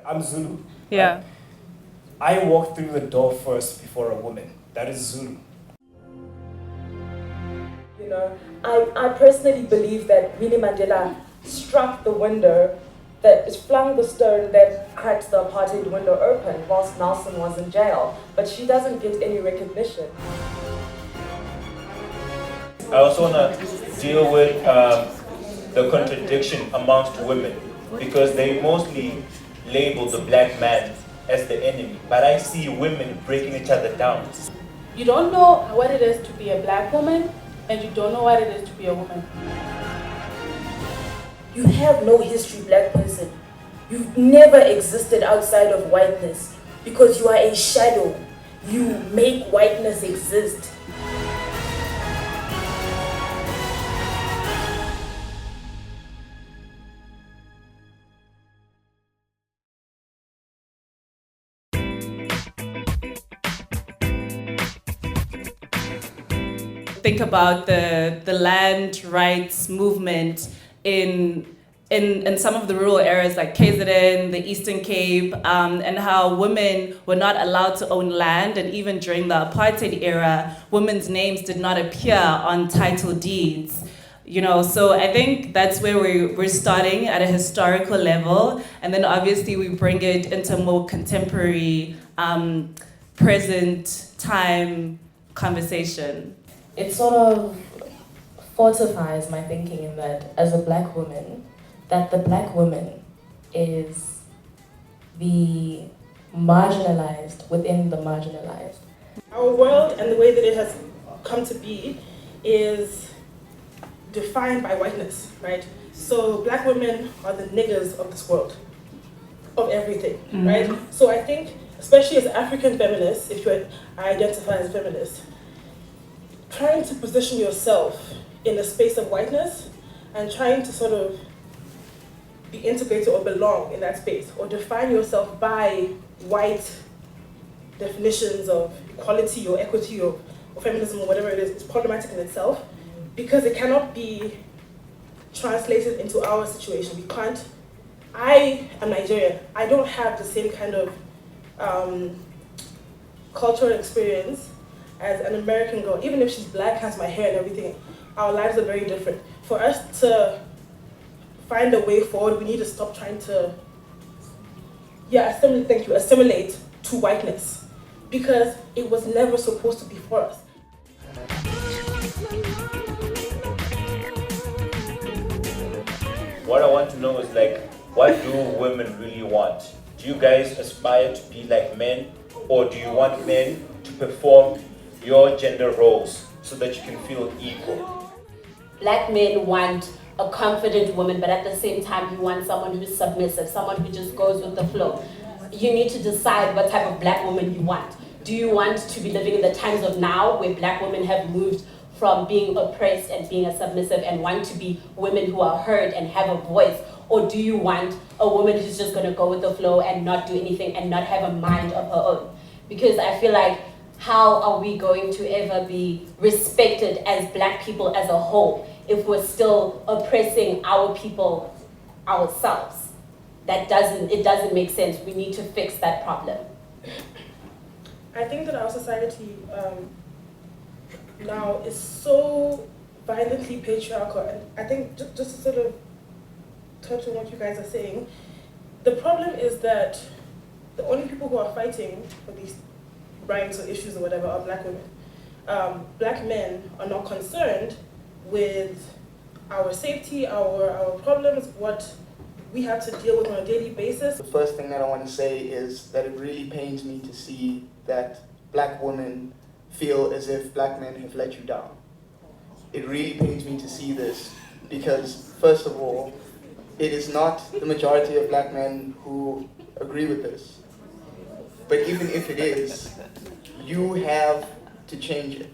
I'm Zulu. Yeah. Right? I walk through the door first before a woman. That is Zulu. You know, I personally believe that Winnie Mandela struck the window, that flung the stone that cracked the apartheid window open whilst Nelson was in jail, but she doesn't get any recognition. I also want to deal with the contradiction amongst women, because they mostly label the black man as the enemy, but I see women breaking each other down. You don't know what it is to be a black woman, and you don't know what it is to be a woman. You have no history, black person. You've never existed outside of whiteness because you are a shadow. You make whiteness exist. Think about the land rights movement in some of the rural areas like KZN, the Eastern Cape, and how women were not allowed to own land, and even during the apartheid era, women's names did not appear on title deeds. You know, so I think that's where we're starting at a historical level, and then obviously we bring it into more contemporary, present time conversation. It sort of fortifies my thinking in that, as a black woman, that the black woman is the marginalized within the marginalized. Our world and the way that it has come to be is defined by whiteness, right? So black women are the niggers of this world, of everything, right? So I think, especially as African feminists, if you identify as feminist, trying to position yourself in a space of whiteness and trying to sort of be integrated or belong in that space, or define yourself by white definitions of equality or equity or feminism or whatever it is problematic in itself, because it cannot be translated into our situation. We can't. I am Nigerian. I don't have the same kind of cultural experience as an American girl. Even if she's black, has my hair and everything, our lives are very different. For us to find a way forward, we need to stop trying to, assimilate to whiteness, because it was never supposed to be for us. What I want to know is, like, what do women really want? Do you guys aspire to be like men, or do you want men to perform your gender roles so that you can feel equal? Black men want a confident woman, but at the same time you want someone who's submissive, someone who just goes with the flow. You need to decide what type of black woman you want. Do you want to be living in the times of now, where black women have moved from being oppressed and being a submissive and want to be women who are heard and have a voice? Or do you want a woman who's just going to go with the flow and not do anything and not have a mind of her own? Because I feel like, how are we going to ever be respected as black people as a whole if we're still oppressing our people ourselves? It doesn't make sense. We need to fix that problem. I think that our society now is so violently patriarchal, and I think just to sort of touch on what you guys are saying, the problem is that the only people who are fighting for these rights or issues or whatever are black women. Black men are not concerned with our safety, our problems, what we have to deal with on a daily basis. The first thing that I want to say is that it really pains me to see that black women feel as if black men have let you down. It really pains me to see this because, first of all, it is not the majority of black men who agree with this. But even if it is, you have to change it.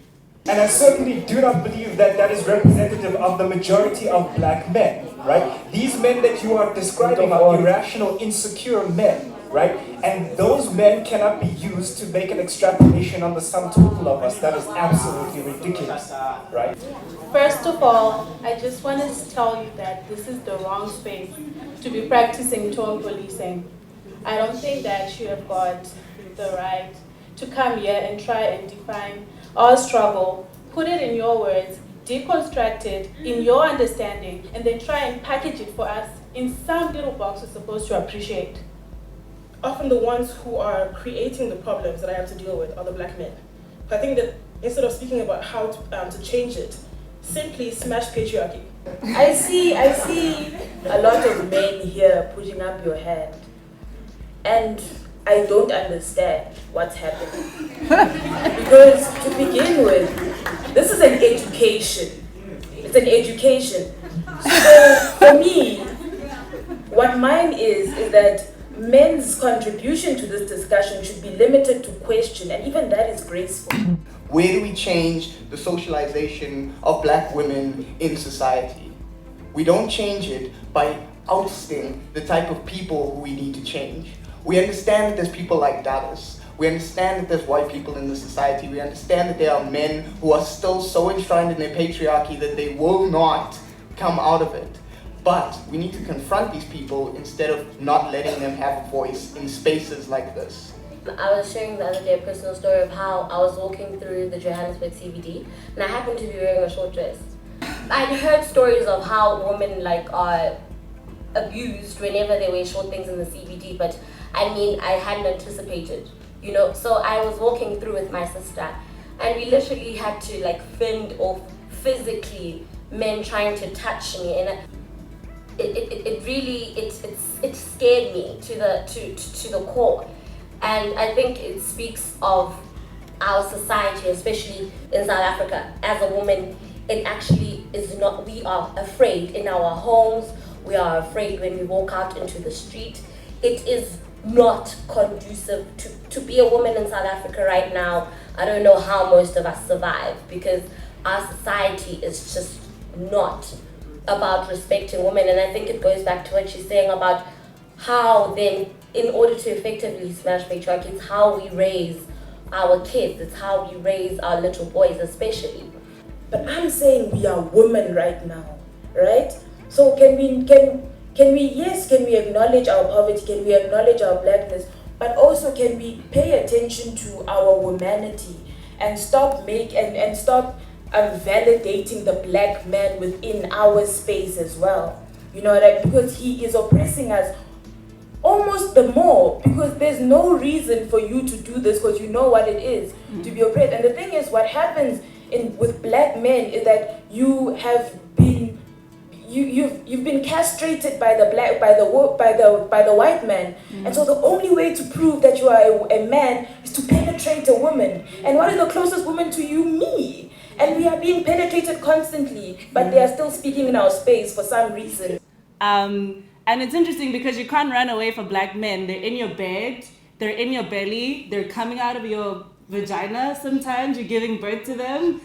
And I certainly do not believe that that is representative of the majority of black men, right? These men that you are describing are irrational, insecure men, right? And those men cannot be used to make an extrapolation on the sum total of us. That is absolutely ridiculous, right? First of all, I just wanted to tell you that this is the wrong space to be practicing tone policing. I don't think that you have got the right to come here and try and define our struggle, put it in your words, deconstruct it in your understanding, and then try and package it for us in some little box we're supposed to appreciate. Often the ones who are creating the problems that I have to deal with are the black men. I think that instead of speaking about how to change it, simply smash patriarchy. I see a lot of men here putting up your hand, and I don't understand what's happening. Because to begin with, this is an education. It's an education. So for me, what mine is that men's contribution to this discussion should be limited to question, and even that is graceful. Where do we change the socialization of black women in society? We don't change it by ousting the type of people who we need to change. We understand that there's people like Dallas. We understand that there's white people in the society. We understand that there are men who are still so enshrined in their patriarchy that they will not come out of it. But we need to confront these people instead of not letting them have a voice in spaces like this. I was sharing the other day a personal story of how I was walking through the Johannesburg CBD and I happened to be wearing a short dress. I'd heard stories of how women are abused whenever they wear short things in the CBD, but I mean, I hadn't anticipated, you know. So I was walking through with my sister and we literally had to fend off physically men trying to touch me, and it really scared me to the core. And I think it speaks of our society, especially in South Africa. As a woman, it actually is not, we are afraid in our homes, we are afraid when we walk out into the street. It is not conducive to be a woman in South Africa right now. I don't know how most of us survive, because our society is just not about respecting women. And I think it goes back to what she's saying about how then, in order to effectively smash patriarchy, it's how we raise our kids, it's how we raise our little boys especially. But I'm saying we are women right now, right? So can we acknowledge our poverty, can we acknowledge our blackness, but also can we pay attention to our womanity and stop validating the black man within our space as well. You know what I mean? Because he is oppressing us almost the more, because there's no reason for you to do this, because you know what it is to be oppressed. And the thing is, what happens with black men is that you've been castrated by the white man, and so the only way to prove that you are a man is to penetrate a woman. And what is the closest woman to you? Me. And we are being penetrated constantly, but they are still speaking in our space for some reason. And it's interesting because you can't run away from black men. They're in your bed, they're in your belly, they're coming out of your vagina sometimes, you're giving birth to them.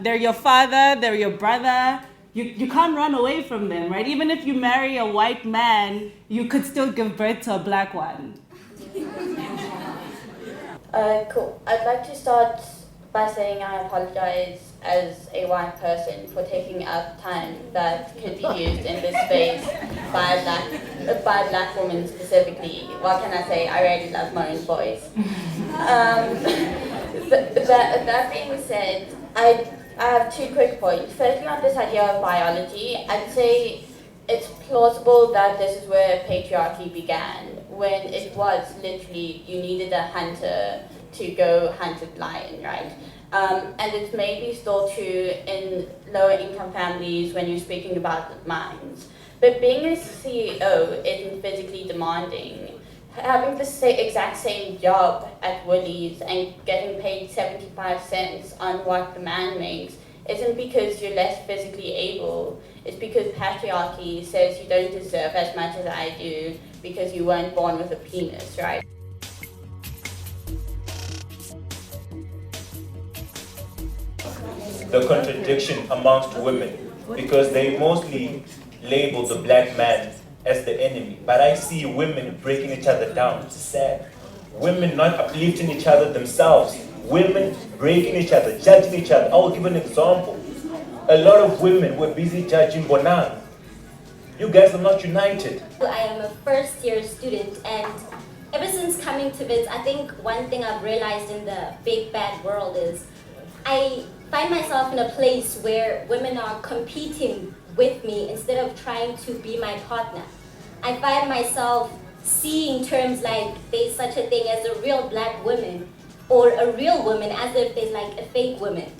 They're your father, they're your brother. You can't run away from them, right? Even if you marry a white man, you could still give birth to a black one. Cool. I'd like to start by saying I apologize as a white person for taking up time that could be used in this space by a black women specifically. What can I say? I really love my own voice. That being said, I have two quick points. Firstly, on this idea of biology, I'd say it's plausible that this is where patriarchy began, when it was literally you needed a hunter to go hunt a lion, right? And it's maybe still true in lower income families when you're speaking about mines. But being a CEO isn't physically demanding. Having the exact same job at Woolies and getting paid 75 cents on what the man makes isn't because you're less physically able. It's because patriarchy says you don't deserve as much as I do because you weren't born with a penis, right? The contradiction amongst women, because they mostly label the black man as the enemy. But I see women breaking each other down. It's sad. Women not uplifting each other themselves. Women breaking each other, judging each other. I will give an example. A lot of women were busy judging Bonang. You guys are not united. I am a first-year student, and ever since coming to Wits, I think one thing I've realized in the big bad world is I find myself in a place where women are competing with me instead of trying to be my partner. I find myself seeing terms like there's such a thing as a real black woman or a real woman as if there's like a fake woman.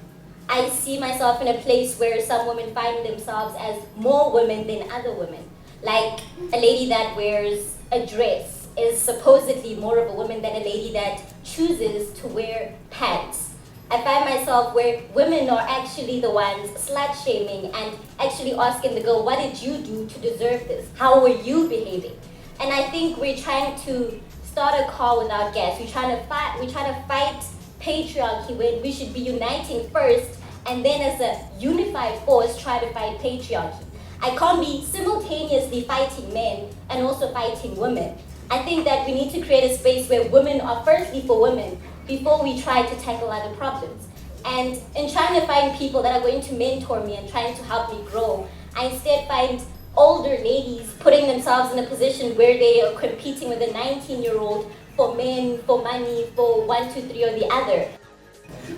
I see myself in a place where some women find themselves as more women than other women. Like a lady that wears a dress is supposedly more of a woman than a lady that chooses to wear pants. I find myself where women are actually the ones slut-shaming and actually asking the girl, what did you do to deserve this? How were you behaving? And I think we're trying to start a car without gas. We're trying to fight patriarchy when we should be uniting first and then as a unified force try to fight patriarchy. I can't be simultaneously fighting men and also fighting women. I think that we need to create a space where women are firstly for women before we try to tackle other problems. And in trying to find people that are going to mentor me and trying to help me grow, I instead find older ladies putting themselves in a position where they are competing with a 19-year-old for men, for money, for 1, 2, 3 or the other.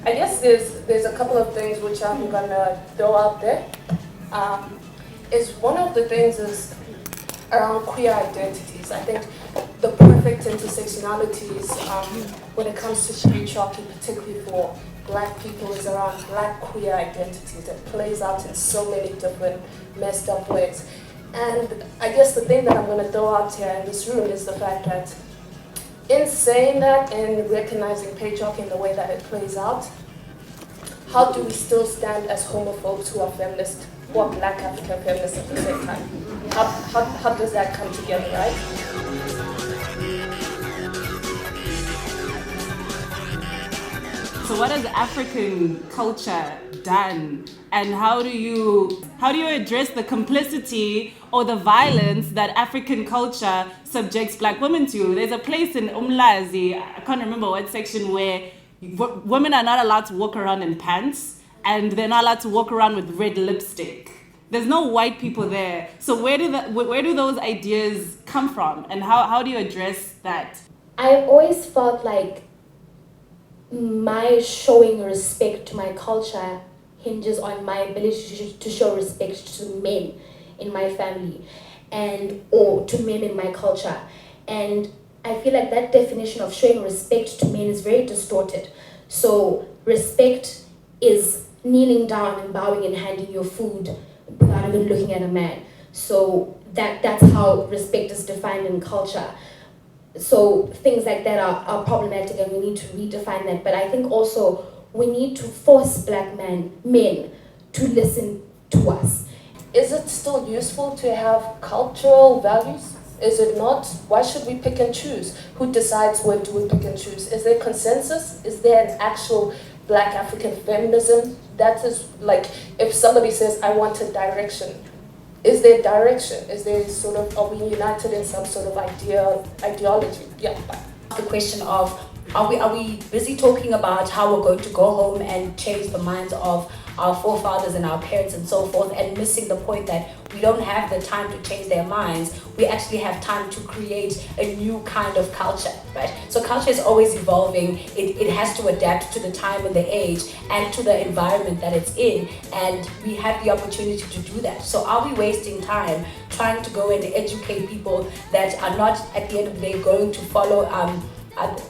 I guess there's a couple of things which I'm gonna throw out there. Is one of the things is around queer identities. I think the perfect intersectionalities when it comes to patriarchy, particularly for black people, is around black queer identities that plays out in so many different messed up ways. And I guess the thing that I'm going to throw out here in this room is the fact that in saying that and recognizing patriarchy in the way that it plays out, how do we still stand as homophobes who are feminists, who are black African feminists at the same time? How does that come together, right? So what has African culture done, and how do you address the complicity or the violence that African culture subjects black women to? There's a place in Umlazi, I can't remember what section, where women are not allowed to walk around in pants and they're not allowed to walk around with red lipstick. There's no white people there. So where do those ideas come from, and how do you address that? I've always felt like my showing respect to my culture hinges on my ability to show respect to men in my family or to men in my culture. And I feel like that definition of showing respect to men is very distorted. So respect is kneeling down and bowing and handing your food without even looking at a man. So that's how respect is defined in culture. So things like that are problematic, and we need to redefine that. But I think also we need to force black men to listen to us. Is it still useful to have cultural values? Is it not? Why should we pick and choose? Who decides when do we pick and choose? Is there consensus? Is there an actual black African feminism? That is like, if somebody says, I want a direction, is there direction? Is there sort of, are we united in some sort of ideology? Yeah. The question of, are we busy talking about how we're going to go home and change the minds of our forefathers and our parents and so forth, and missing the point that we don't have the time to change their minds. We actually have time to create a new kind of culture, right? So culture is always evolving. It has to adapt to the time and the age and to the environment that it's in, and we have the opportunity to do that. So are we wasting time trying to go and educate people that are not, at the end of the day, going to follow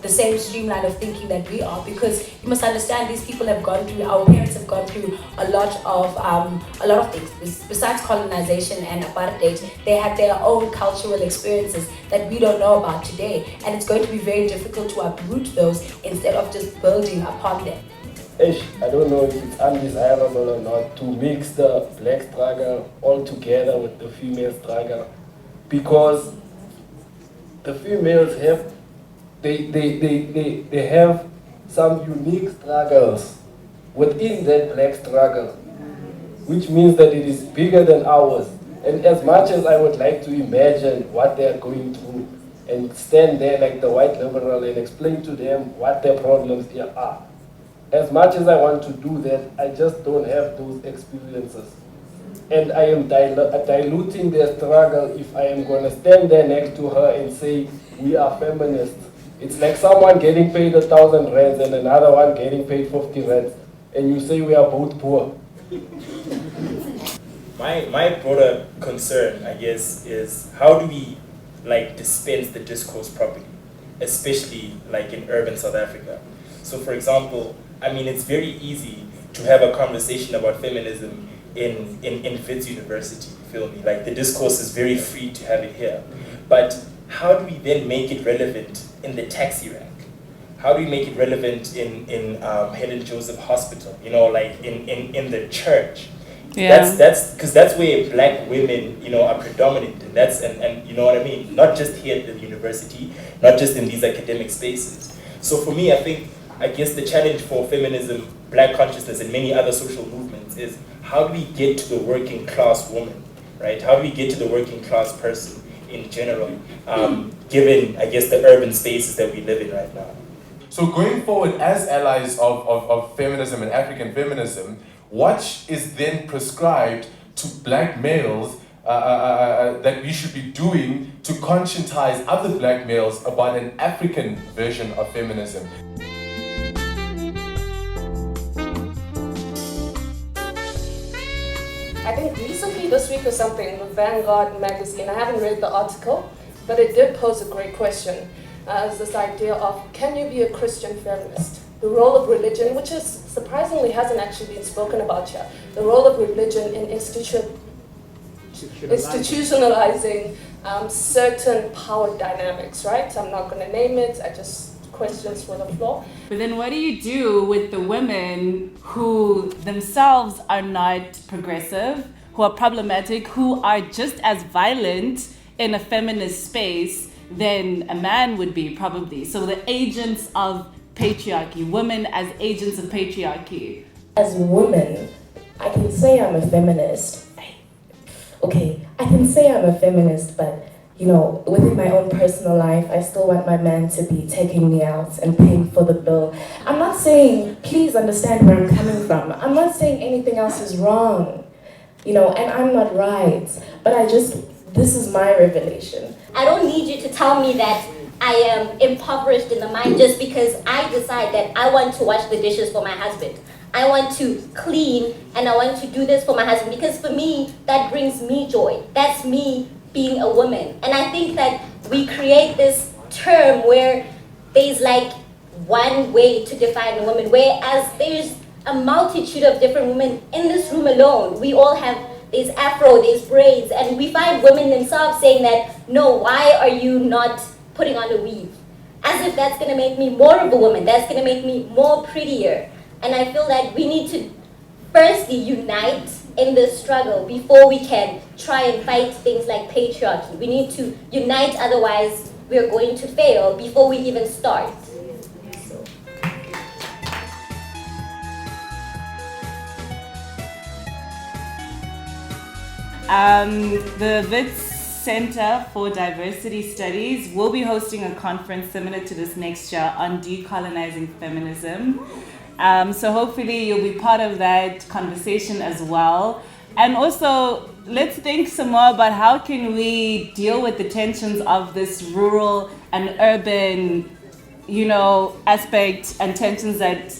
the same streamline of thinking that we are? Because you must understand, these people have gone through, our parents have gone through a lot of things. Besides colonization and apartheid, they had their own cultural experiences that we don't know about today, and it's going to be very difficult to uproot those instead of just building upon them. I don't know if it's undesirable or not to mix the black struggle all together with the female struggle, because the females have they have some unique struggles within that black struggle, which means that it is bigger than ours. And as much as I would like to imagine what they are going through and stand there like the white liberal and explain to them what their problems here are, as much as I want to do that, I just don't have those experiences. and I am diluting their struggle if I am going to stand there next to her and say, we are feminists. It's like someone getting paid 1,000 rands and another one getting paid 50 rands, and you say we are both poor. My broader concern, I guess, is how do we dispense the discourse properly, especially in urban South Africa. So for example, I mean, it's very easy to have a conversation about feminism in Wits University, you feel me? The discourse is very free to have it here. But how do we then make it relevant in the taxi rank? How do we make it relevant in Helen Joseph Hospital, in the church? Yeah. That's because that's where black women, are predominant, and you know what I mean? Not just here at the university, not just in these academic spaces. So for me, I guess the challenge for feminism, black consciousness, and many other social movements is how do we get to the working class woman, right? How do we get to the working class person in general, given, I guess, the urban spaces that we live in right now? So going forward, as allies of feminism and African feminism, what is then prescribed to black males that we should be doing to conscientize other black males about an African version of feminism? I think recently this week or something, in the Vanguard magazine, I haven't read the article, but it did pose a great question. Is this idea of, can you be a Christian feminist? The role of religion, which is surprisingly hasn't actually been spoken about here. The role of religion in institutionalizing certain power dynamics, right? I'm not going to name it, I just questions for the floor. But then what do you do with the women who themselves are not progressive, who are problematic, who are just as violent in a feminist space than a man would be, probably? So the agents of patriarchy, women as agents of patriarchy. As a woman, I can say I'm a feminist. I can say I'm a feminist, but within my own personal life, I still want my man to be taking me out and paying for the bill. I'm not saying, please understand where I'm coming from. I'm not saying anything else is wrong, and I'm not right, but this is my revelation. I don't need you to tell me that I am impoverished in the mind just because I decide that I want to wash the dishes for my husband. I want to clean and I want to do this for my husband because for me, that brings me joy. That's me being a woman. And I think that we create this term where there's one way to define a woman, whereas there's a multitude of different women in this room alone. We all have, there's afro, there's braids, and we find women themselves saying that, no, why are you not putting on a weave? As if that's gonna make me more of a woman, that's gonna make me more prettier. And I feel that we need to firstly unite in this struggle before we can try and fight things like patriarchy. We need to unite, otherwise we're going to fail before we even start. The Wits Centre for Diversity Studies will be hosting a conference similar to this next year on decolonizing feminism. So hopefully you'll be part of that conversation as well. And also, let's think some more about how can we deal with the tensions of this rural and urban, aspect and tensions that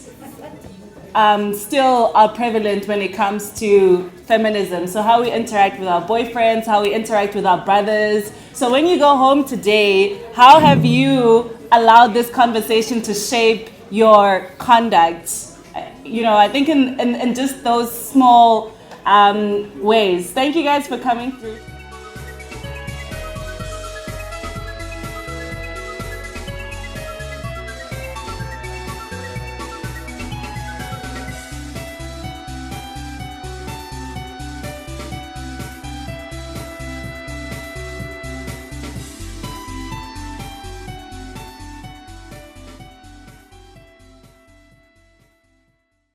still are prevalent when it comes to feminism. So how we interact with our boyfriends, how we interact with our brothers. So when you go home today, how have you allowed this conversation to shape your conduct? I think in just those small ways. Thank you guys for coming through.